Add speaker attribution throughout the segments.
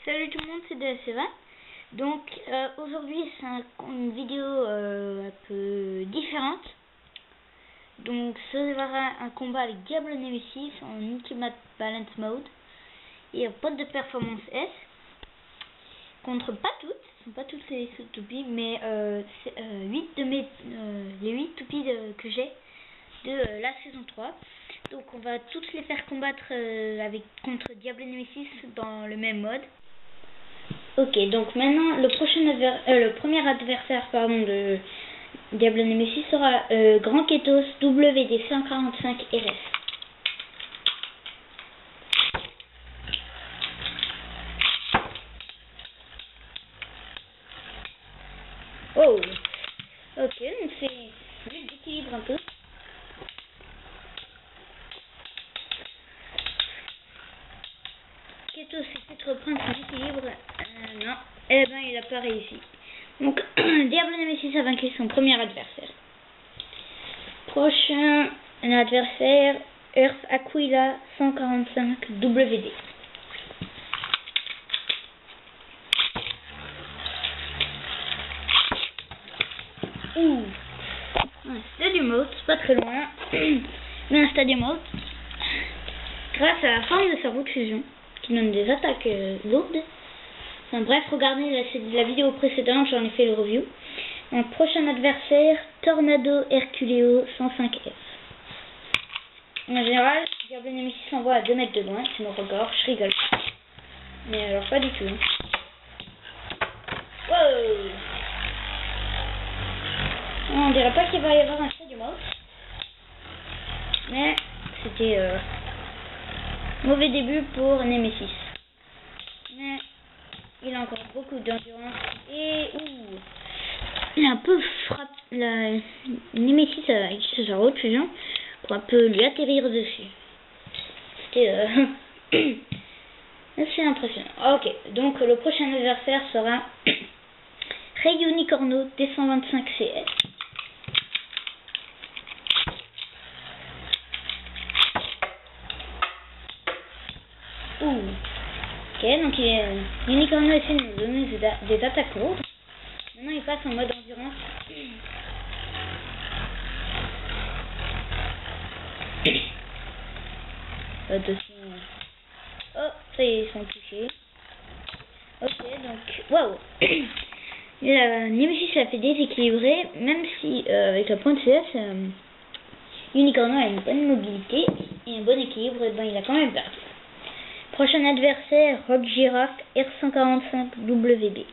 Speaker 1: Salut tout le monde, c'est DSV. Donc aujourd'hui c'est une vidéo un peu différente. Donc ça sera un combat avec Diablo Nemesis en Ultimate Balance Mode et un pote de performance S contre pas toutes, ce sont pas toutes les toupies, mais 8 de mes les 8 toupies que j'ai de la saison 3. Donc on va tous les faire combattre contre Diablo Nemesis dans le même mode. Ok, donc maintenant le premier adversaire de Diablo Nemesis sera Grand Ketos WD 145 RS. Oh, ok, donc c'est juste d'équilibre un peu. Ketos essaie de reprendre son équilibre. Non, eh ben il a pas réussi. Donc Diablo Nemesis a vaincu son premier adversaire. Prochain adversaire, Earth Aquila 145 WD. Ouh, un Stadium Mode, c'est pas très loin, mais un Stadium Mode, grâce à la forme de sa roue de fusion, qui donne des attaques lourdes. Enfin bref, regardez la vidéo précédente, j'en ai fait le review. Mon prochain adversaire, Tornado Herculeo 105F. En général, Diablo Nemesis s'envoie à 2 mètres de loin, c'est mon record, je rigole. Mais alors pas du tout. Wow! On dirait pas qu'il va y avoir un Stadium Mode. Mais c'était mauvais début pour Nemesis. Mais il a encore beaucoup d'endurance et il a un peu frappé la Nemesis avec sa roue de fusion pour un peu lui atterrir dessus. C'était assez impressionnant. Ok, donc le prochain adversaire sera Rey Unicorno D125 CS. Ok, donc Unicorno essaie de nous donner des attaques lourdes. Maintenant il passe en mode endurance. Oh, ça y est, ils sont touchés. Ok, donc, waouh. La Nemesis l'a fait déséquilibrer, même si avec la pointe CS, Unicorno a une bonne mobilité et un bon équilibre, et ben il a quand même perdu. Prochain adversaire, Rock Giraffe R145 WB.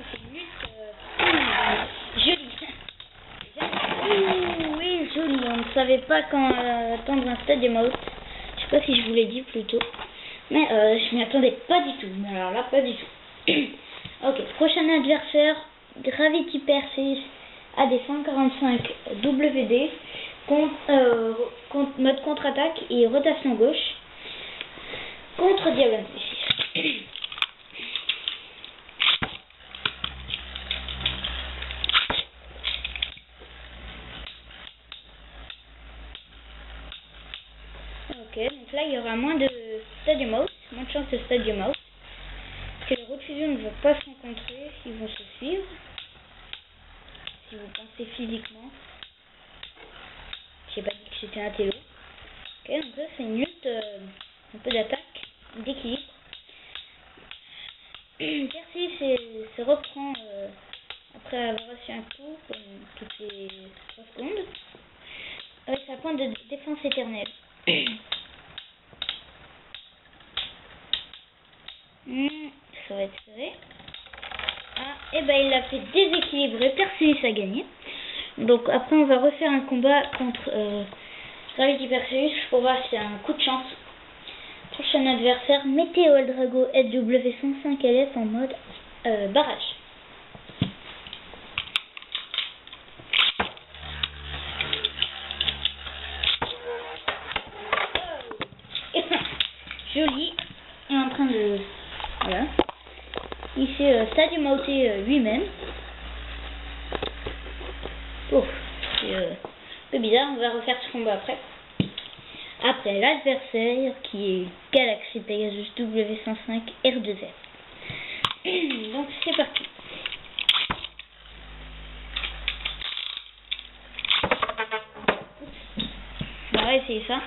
Speaker 1: C'est une lutte jolie. Oui, jolie. On ne savait pas quand attendre un Stadium Mode. Je sais pas si je vous l'ai dit plus tôt. Mais je m'y attendais pas du tout. Mais alors là, pas du tout. Ok, prochain adversaire, Gravity Persist AD 145 WD, mode contre-attaque et rotation gauche contre Diablo Nemesis. Ok, donc là il y aura moins de Stadium Mode, moins de chance de Stadium Mode, parce que les roues de fusion ne vont pas se rencontrer, ils vont se suivre. Si vous pensez physiquement, j'ai pas dit que c'était un télo. Ok, donc ça c'est une lutte, un peu d'attaque, d'équilibre. Percy se reprend après avoir reçu un coup toutes les 3 secondes avec sa pointe de défense éternelle. Ça va être serré. Ah, et ben il l'a fait déséquilibrer, Perseus a gagné. Donc après on va refaire un combat contre Gravity Perseus pour voir si c'est un coup de chance. Prochain adversaire, Météo Drago SW105LF en mode barrage. Et joli, il est en train de... Voilà. Il s'est Stadium Outé lui-même. Oh, c'est peu bizarre, on va refaire ce combat après. Après l'adversaire qui est Galaxy Pegasus W105 R2F. Donc c'est parti. On va essayer ça.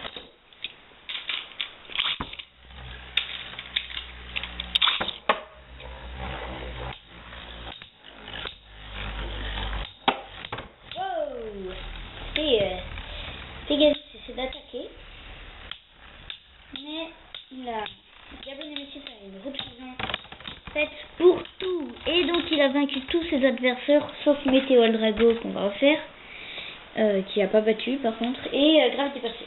Speaker 1: Wow. Pegasus essaie d'attaquer. Mais la Diablo Nemesis a une représentation faite pour tout. Et donc il a vaincu tous ses adversaires sauf Meteor Drago qu'on va refaire. Qui a pas battu par contre. Et Gravity Perseus.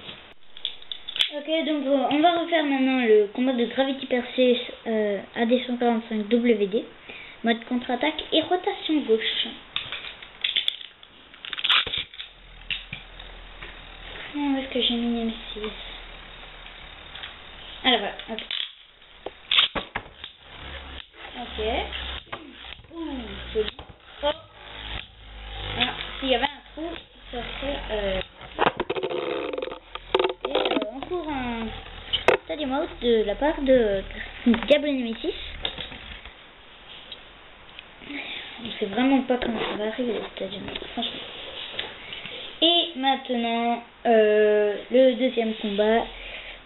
Speaker 1: Ok, donc on va refaire maintenant le combat de Gravity Perseus AD145 WD. Mode contre-attaque et rotation gauche. Où est-ce que j'ai mis Nemesis? Alors voilà, ok. Ok. Ouh, joli. Oh. Ah, s'il y avait un trou, ça serait... Et encore un Stadium Out de la part de Diablo Nemesis. On sait vraiment pas comment ça va arriver le Stadium Out, franchement. Et maintenant, le deuxième combat.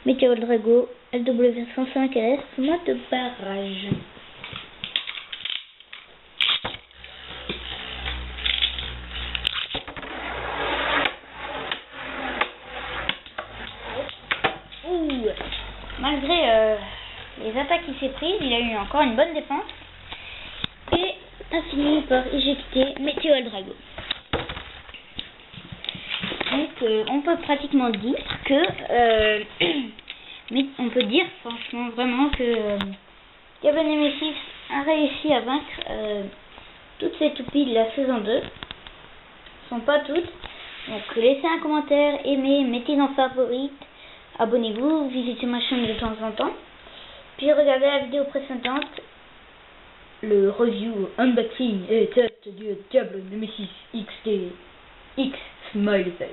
Speaker 1: Meteor Drago, LW105 RS, mode de barrage. Ouh, malgré les attaques qu'il s'est prises, il a eu encore une bonne défense. Et a fini par éjecter Meteor Drago. Donc on peut pratiquement dire que mais on peut dire franchement vraiment que Diablo Nemesis a réussi à vaincre toutes ces toupies de la saison 2. Sont pas toutes. Donc laissez un commentaire, aimez, mettez en favorite, abonnez-vous, visitez ma chaîne de temps en temps. Puis regardez la vidéo précédente, le review unboxing et test du Diablo Nemesis XD X Smiley Face.